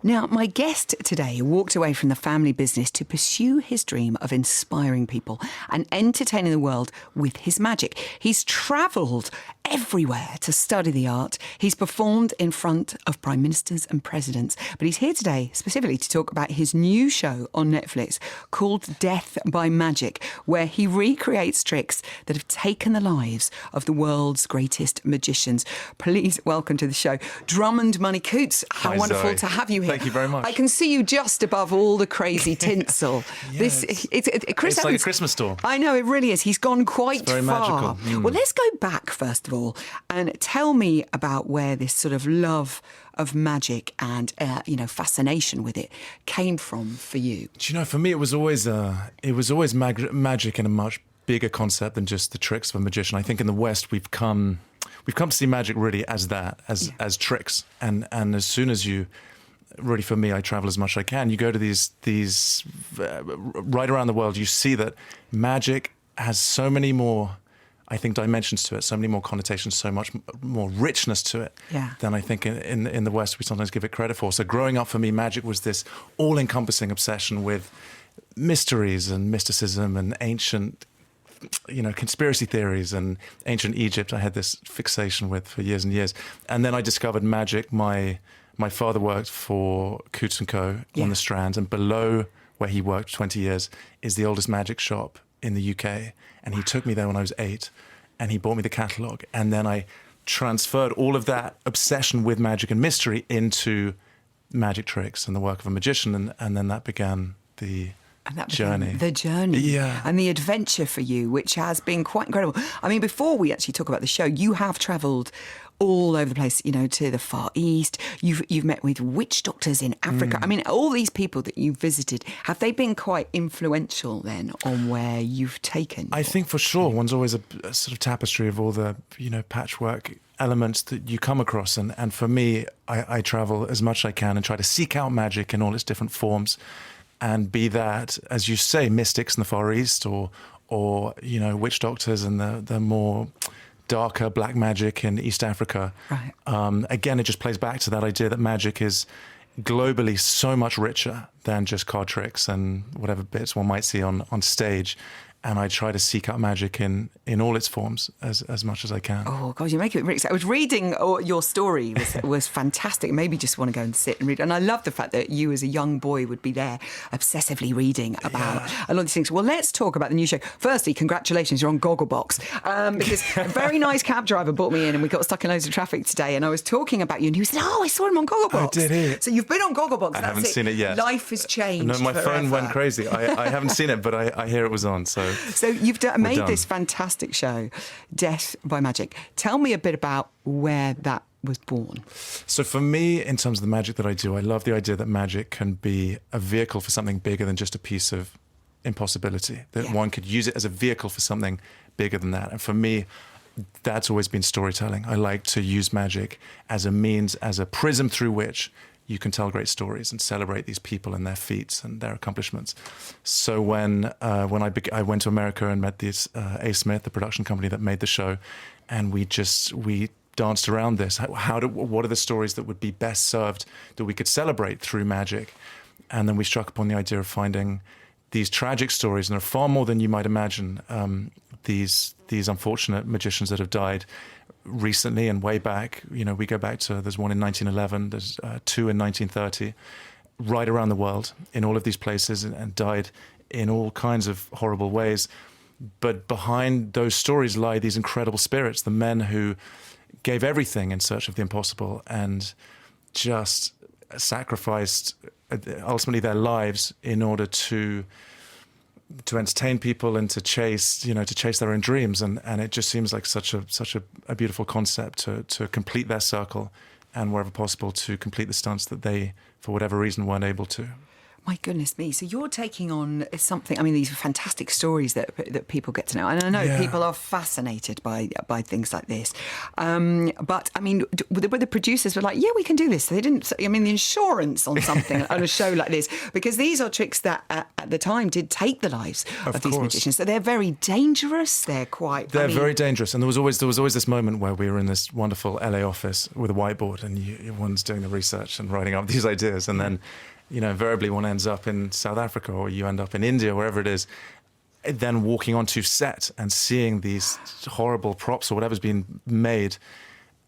Now, my guest today walked away from the family business to pursue his dream of inspiring people and entertaining the world with his magic. He's travelled everywhere to study the art. He's performed in front of prime ministers and presidents. But he's here today specifically to talk about his new show on Netflix called Death by Magic, where he recreates tricks that have taken the lives of the world's greatest magicians. Please welcome to the show, Drummond Money-Coutts. How Hi, wonderful Zoe. to have you here. Thank you very much. I can see you just above all the crazy tinsel. Yes. Chris It's like a Evans, Christmas store. I know, it really is. He's gone quite very far. magical. Well, let's go back first of all and tell me about where this sort of love of magic and fascination with it came from for you. Do you know, for me, it was always magic in a much bigger concept than just the tricks of a magician. I think in the West we've come to see magic really as that, as tricks. And as soon as you, really for me, I travel as much as I can. You go to these right around the world, you see that magic has so many more, I think, dimensions to it, so many more connotations, so much more richness to it than I think in the West we sometimes give it credit for. So growing up for me, magic was this all-encompassing obsession with mysteries and mysticism and ancient, conspiracy theories and ancient Egypt. I had this fixation with for years and years. And then I discovered magic. My father worked for Coutts & Co. on the Strand, and below where he worked 20 years is the oldest magic shop in the UK. And he took me there when I was 8 and he bought me the catalogue. And then I transferred all of that obsession with magic and mystery into magic tricks and the work of a magician. And then that began the journey. The journey. Yeah. And the adventure for you, which has been quite incredible. I mean, before we actually talk about the show, you have travelled all over the place, to the Far East. You've met with witch doctors in Africa. I mean, all these people that you've visited, have they been quite influential then on where you've taken? I think for sure. One's always a sort of tapestry of all the, patchwork elements that you come across. And for me, I travel as much as I can and try to seek out magic in all its different forms. And be that, as you say, mystics in the Far East or witch doctors and the more darker black magic in East Africa. Right. Again, it just plays back to that idea that magic is globally so much richer than just card tricks and whatever bits one might see on stage. And I try to seek out magic in all its forms as much as I can. Oh, God, you make it really exciting. I was reading your story. Was fantastic. Maybe just want to go and sit and read. And I love the fact that you as a young boy would be there obsessively reading about a lot of these things. Well, let's talk about the new show. Firstly, congratulations, you're on Gogglebox. Because a very nice cab driver brought me in and we got stuck in loads of traffic today. And I was talking about you and he said, I saw him on Gogglebox. I did hear. So you've been on Gogglebox. I haven't seen it yet. Life has changed. No, my forever. phone went crazy. I haven't seen it, but I hear it was on. So you've made this fantastic show, Death by Magic. Tell me a bit about where that was born. So for me, in terms of the magic that I do, I love the idea that magic can be a vehicle for something bigger than just a piece of impossibility, that one could use it as a vehicle for something bigger than that. And for me, that's always been storytelling. I like to use magic as a means, as a prism through which you can tell great stories and celebrate these people and their feats and their accomplishments. So when I went to America and met this A. Smith, the production company that made the show, and we danced around this. What are the stories that would be best served that we could celebrate through magic? And then we struck upon the idea of finding these tragic stories, and there are far more than you might imagine. These unfortunate magicians that have died recently and way back. We go back to, there's one in 1911, there's two in 1930, right around the world in all of these places, and died in all kinds of horrible ways. But behind those stories lie these incredible spirits, the men who gave everything in search of the impossible and just sacrificed ultimately their lives in order to entertain people and to chase their own dreams. And it just seems like such a beautiful concept to complete their circle and wherever possible to complete the stunts that they, for whatever reason, weren't able to. My goodness me. So you're taking on something, I mean, these are fantastic stories that people get to know. And I know people are fascinated by things like this. But, I mean, the producers were like, yeah, we can do this. They didn't, I mean, the insurance on something, on a show like this, because these are tricks that at the time did take the lives of these magicians. So they're very dangerous. They're very dangerous. And there was always this moment where we were in this wonderful LA office with a whiteboard and everyone's doing the research and writing up these ideas. And then, invariably one ends up in South Africa or you end up in India, wherever it is, then walking onto set and seeing these horrible props or whatever's been made,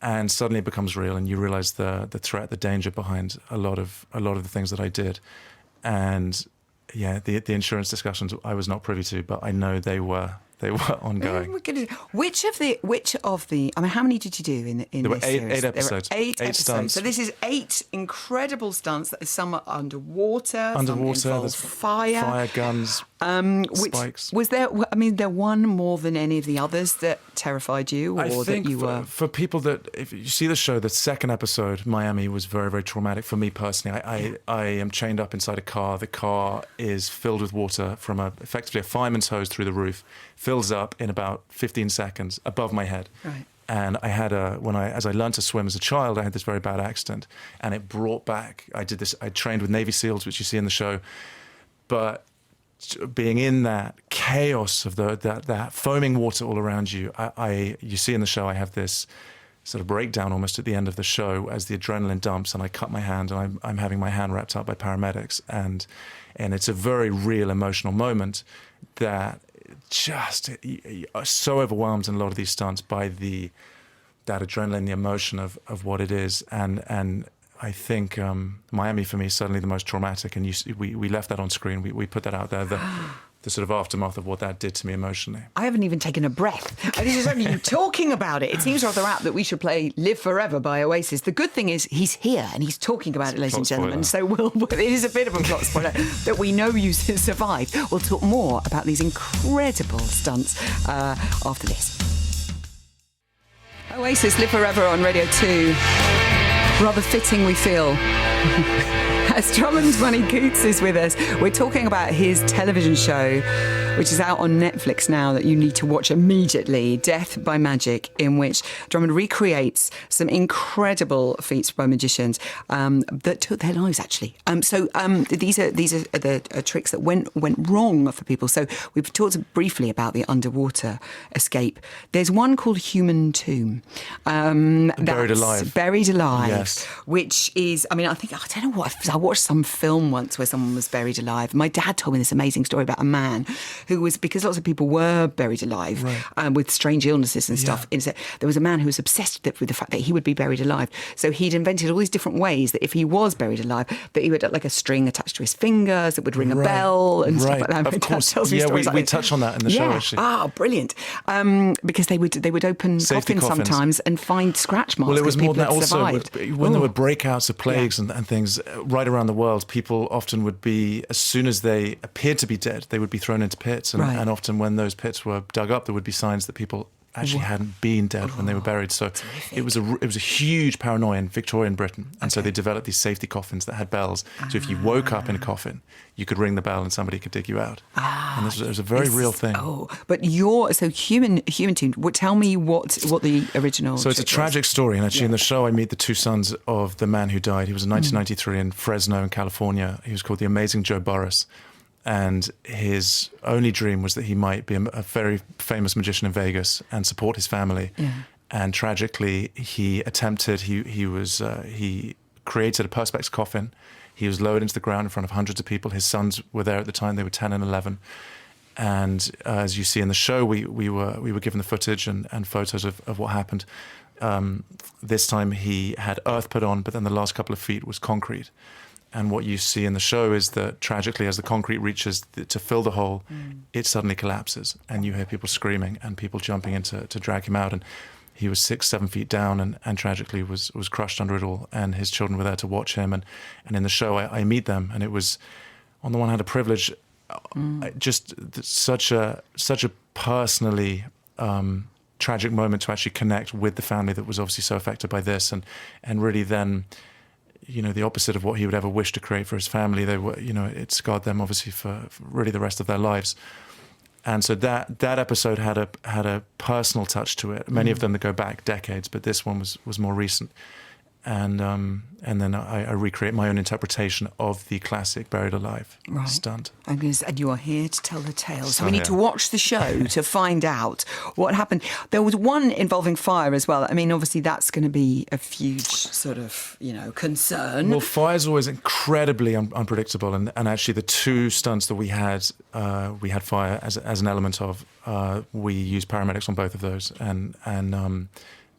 and suddenly it becomes real and you realize the threat, the danger behind a lot of the things that I did. And the insurance discussions I was not privy to, but I know they were ongoing. Which of the? I mean, how many did you do in there this series? Eight episodes. There were eight episodes. Stunts. So this is 8 incredible stunts. Some are underwater. Some there's fire, guns, spikes. Was there? I mean, there one more than any of the others that terrified you, or I think that you were? For people that, if you see the show, the second episode, Miami, was very, very traumatic for me personally. I am chained up inside a car. The car is filled with water from effectively a fireman's hose through the roof. Fills up in about 15 seconds above my head. Right. And I had as I learned to swim as a child, I had this very bad accident, and it brought back. I trained with Navy SEALs, which you see in the show, but being in that chaos of that foaming water all around you, you see in the show, I have this sort of breakdown almost at the end of the show as the adrenaline dumps, and I cut my hand, and I'm having my hand wrapped up by paramedics, and it's a very real emotional moment that just so overwhelmed in a lot of these stunts by that adrenaline, the emotion of what it is, and I think Miami for me is certainly the most traumatic, and we left that on screen. We put that out there. The sort of aftermath of what that did to me emotionally. I haven't even taken a breath. This is only you talking about it. It seems rather apt that we should play Live Forever by Oasis. The good thing is he's here and he's talking about it, ladies and gentlemen. So it is a bit of a plot spoiler that we know you survived. We'll talk more about these incredible stunts after this. Oasis, Live Forever on Radio 2. Rather fitting, we feel. As Drummond Money-Coutts is with us, we're talking about his television show, which is out on Netflix now, that you need to watch immediately, Death by Magic, in which Drummond recreates some incredible feats by magicians that took their lives, actually. These are the tricks that went wrong for people. So we've talked briefly about the underwater escape. There's one called Human Tomb. Buried Alive. Buried Alive, yes. Which is, I don't know what, I watched some film once where someone was buried alive. My dad told me this amazing story about a man who was, because lots of people were buried alive with strange illnesses and stuff. Yeah. There was a man who was obsessed with the fact that he would be buried alive. So he'd invented all these different ways that if he was buried alive, that he would have like a string attached to his fingers that would ring a bell and stuff like that. Of course. Yeah, we touch on that in the show, actually. Ah, brilliant. Because they would open coffins sometimes and find scratch marks. Well, it was more than that also. Survived. When there were breakouts of plagues and things right around the world, people often would be, as soon as they appeared to be dead, they would be thrown into pits. And often when those pits were dug up, there would be signs that people actually hadn't been dead when they were buried. So it was a huge paranoia in Victorian Britain. And so they developed these safety coffins that had bells. So if you woke up in a coffin, you could ring the bell and somebody could dig you out. And this was a very real thing. But Human Tomb. Tell me what the original. So it's a tragic story, and actually in the show I meet the two sons of the man who died. He was in 1993 in Fresno, in California. He was called the Amazing Joe Burris. And his only dream was that he might be a very famous magician in Vegas and support his family. Yeah. And tragically, he created a Perspex coffin. He was lowered into the ground in front of hundreds of people. His sons were there at the time. They were 10 and 11. And as you see in the show, we were given the footage and photos of what happened. This time he had earth put on, but then the last couple of feet was concrete. And what you see in the show is that tragically, as the concrete reaches to fill the hole, it suddenly collapses, and you hear people screaming and people jumping in to drag him out. And he was 6-7 feet down, and tragically was crushed under it all. And his children were there to watch him. And in the show, I meet them, and it was, on the one hand, a privilege, just such a personally tragic moment to actually connect with the family that was obviously so affected by this, and really then, the opposite of what he would ever wish to create for his family. They were, it scarred them obviously for really the rest of their lives. And so that episode had a personal touch to it. Many of them that go back decades, but this one was more recent. And then I recreate my own interpretation of the classic Buried Alive stunt. And you are here to tell the tale. So we need to watch the show to find out what happened. There was one involving fire as well. I mean, obviously that's going to be a huge sort of, concern. Well, fire's always incredibly unpredictable. And actually the two stunts that we had fire as an element of. We used paramedics on both of those. And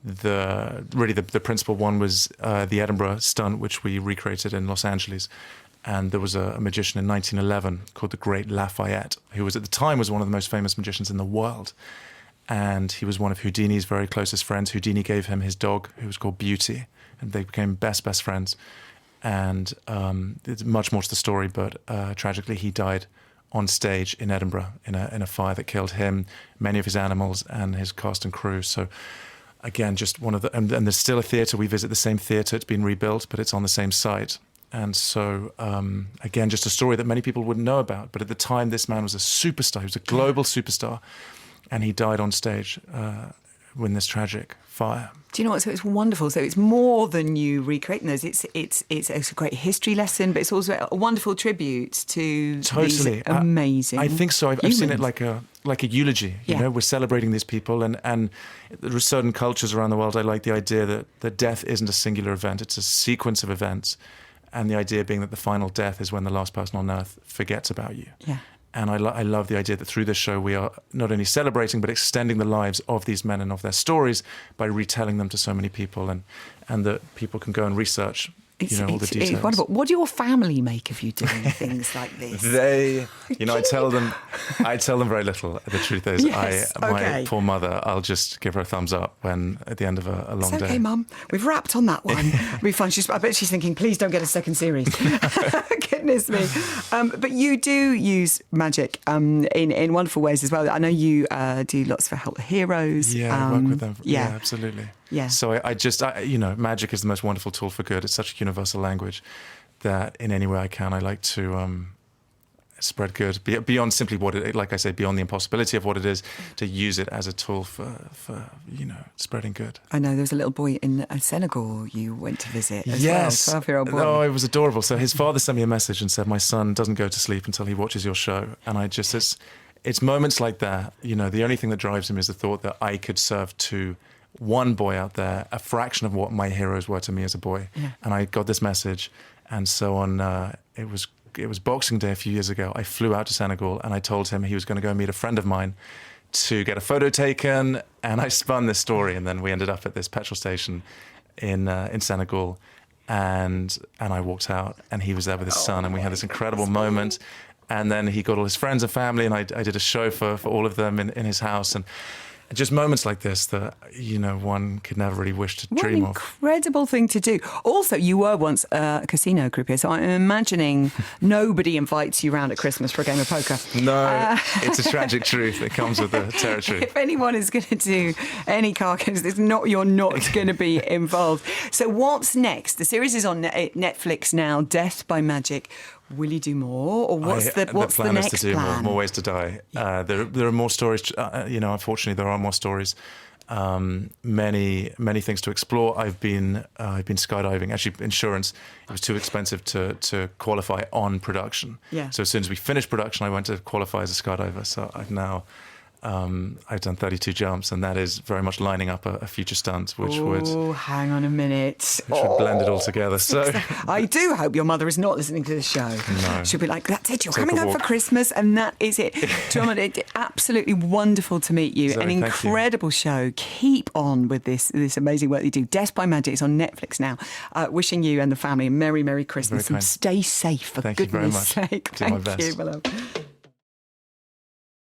the principal one was the Edinburgh stunt, which we recreated in Los Angeles. And there was a magician in 1911 called the Great Lafayette, who was at the time one of the most famous magicians in the world. And he was one of Houdini's very closest friends. Houdini gave him his dog, who was called Beauty, and they became best friends. And there's much more to the story, but tragically he died on stage in Edinburgh in a fire that killed him, many of his animals, and his cast and crew. So again, just one of the, and there's still a theatre. We visit the same theatre. It's been rebuilt, but it's on the same site. And so, again, just a story that many people wouldn't know about. But at the time, this man was a superstar. He was a global superstar. And he died on stage in this tragic fire. Do you know what? So it's wonderful. So it's more than you recreating those. It's a great history lesson, but it's also a wonderful tribute to these amazing. I think so. I've seen it like a eulogy. You know, we're celebrating these people, and there are certain cultures around the world. I like the idea that death isn't a singular event; it's a sequence of events, and the idea being that the final death is when the last person on earth forgets about you. Yeah. And I love the idea that through this show we are not only celebrating but extending the lives of these men and of their stories by retelling them to so many people, and that people can go and research all the details. It's wonderful. What do your family make of you doing things like this? They, I tell them very little. The truth is, my poor mother, I'll just give her a thumbs up when at the end of a long day. It's okay, Mum. We've wrapped on that one. It'll be fun. I bet she's thinking, please don't get a second series. Goodness me. But you do use magic in wonderful ways as well. I know you do lots for Help the Heroes. Yeah, I work with them. Yeah, absolutely. Yeah. So I magic is the most wonderful tool for good. It's such a universal language that in any way I can, I like to spread good beyond simply what it, like I say, beyond the impossibility of what it is, to use it as a tool for spreading good. I know there was a little boy in Senegal you went to visit as well, 12-year-old boy. Oh, it was adorable. So his father sent me a message and said, my son doesn't go to sleep until he watches your show. And it's moments like that, the only thing that drives him is the thought that I could serve to one boy out there a fraction of what my heroes were to me as a boy. Yeah. And I got this message, and so on. It was Boxing Day a few years ago. I flew out to Senegal, and I told him he was going to go meet a friend of mine to get a photo taken, and I spun this story, and then we ended up at this petrol station in Senegal, and I walked out, and he was there with his son, and we had this incredible moment. And then he got all his friends and family, and I did a show for all of them in his house, and just moments like this that, one could never really wish to dream of. What an incredible thing to do. Also, you were once a casino croupier, so I'm imagining nobody invites you round at Christmas for a game of poker. No, it's a tragic truth. It comes with the territory. If anyone is going to do any car games, you're not going to be involved. So what's next? The series is on Netflix now, Death by Magic. Will you do more, or what's the next plan? The plan is to do more ways to die. Yeah. There are more stories. Unfortunately, there are more stories. Many things to explore. I've been skydiving. Actually, insurance, it was too expensive to qualify on production. Yeah. So as soon as we finished production, I went to qualify as a skydiver. So I've done 32 jumps, and that is very much lining up a future stunt, which would hang on a minute, would blend it all together. So I do hope your mother is not listening to the show. No. She'll be like, "That's it. You're coming home for Christmas, and that is it." Drummond, it's absolutely wonderful to meet you. Zoe, an incredible show. Keep on with this amazing work you do. Death by Magic is on Netflix now. Wishing you and the family a merry Christmas, and stay safe for goodness sake. Do my best. Thank you, my love.